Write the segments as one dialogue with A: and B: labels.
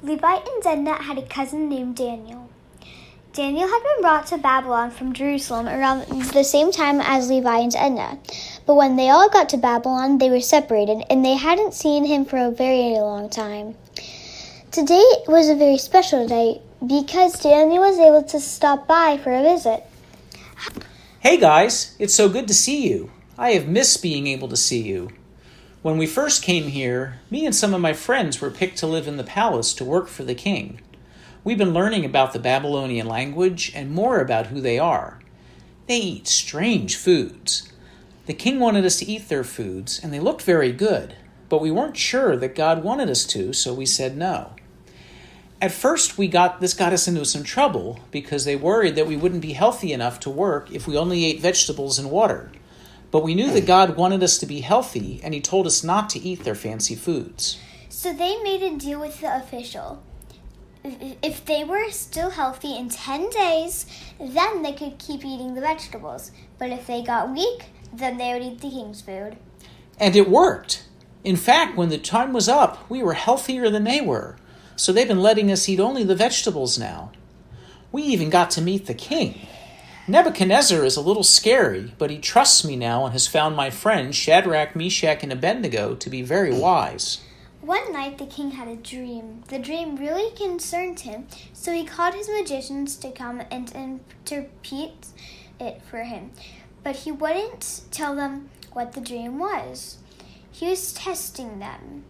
A: Levi and Zedna had a cousin named Daniel. Daniel had been brought to Babylon from Jerusalem around the same time as Levi and Zedna. But when they all got to Babylon, they were separated, and they hadn't seen him for a very long time. Today was a very special day because Daniel was able to stop by for a visit.
B: Hey guys, it's so good to see you. I have missed being able to see you. When we first came here, me and some of my friends were picked to live in the palace to work for the king. We've been learning about the Babylonian language and more about who they are. They eat strange foods. The king wanted us to eat their foods, and they looked very good, but we weren't sure that God wanted us to, so we said no. At first, this got us into some trouble because they worried that we wouldn't be healthy enough to work if we only ate vegetables and water. But we knew that God wanted us to be healthy, and he told us not to eat their fancy foods.
A: So they made a deal with the official. If they were still healthy in 10 days, then they could keep eating the vegetables. But if they got weak, then they would eat the king's food.
B: And it worked. In fact, when the time was up, we were healthier than they were. So they've been letting us eat only the vegetables now. We even got to meet the king. Nebuchadnezzar is a little scary, but he trusts me now and has found my friends Shadrach, Meshach, and Abednego to be very wise.
A: One night the king had a dream. The dream really concerned him, so he called his magicians to come and interpret it for him. But he wouldn't tell them what the dream was. He was testing them.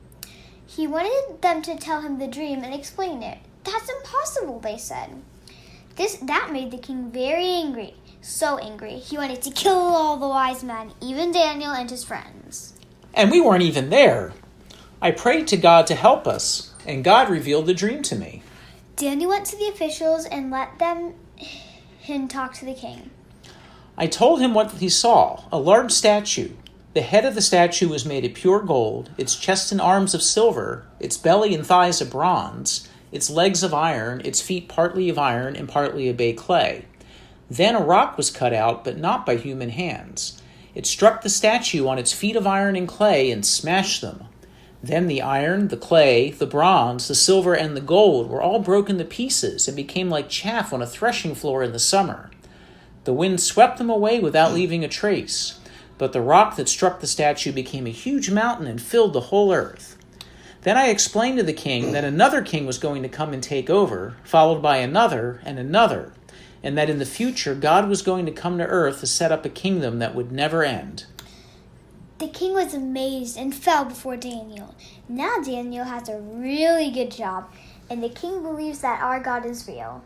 A: He wanted them to tell him the dream and explain it. That's impossible, they said. That made the king very angry. So angry, he wanted to kill all the wise men, even Daniel and his friends.
B: And we weren't even there. I prayed to God to help us, and God revealed the dream to me.
A: Daniel went to the officials and let him talk to the king.
B: I told him what he saw, a large statue. The head of the statue was made of pure gold, its chest and arms of silver, its belly and thighs of bronze, its legs of iron, its feet partly of iron and partly of baked clay. Then a rock was cut out, but not by human hands. It struck the statue on its feet of iron and clay and smashed them. Then the iron, the clay, the bronze, the silver, and the gold were all broken to pieces and became like chaff on a threshing floor in the summer. The wind swept them away without leaving a trace, but the rock that struck the statue became a huge mountain and filled the whole earth. Then I explained to the king that another king was going to come and take over, followed by another and another, and that in the future God was going to come to earth to set up a kingdom that would never end.
A: The king was amazed and fell before Daniel. Now Daniel has a really good job, and the king believes that our God is real.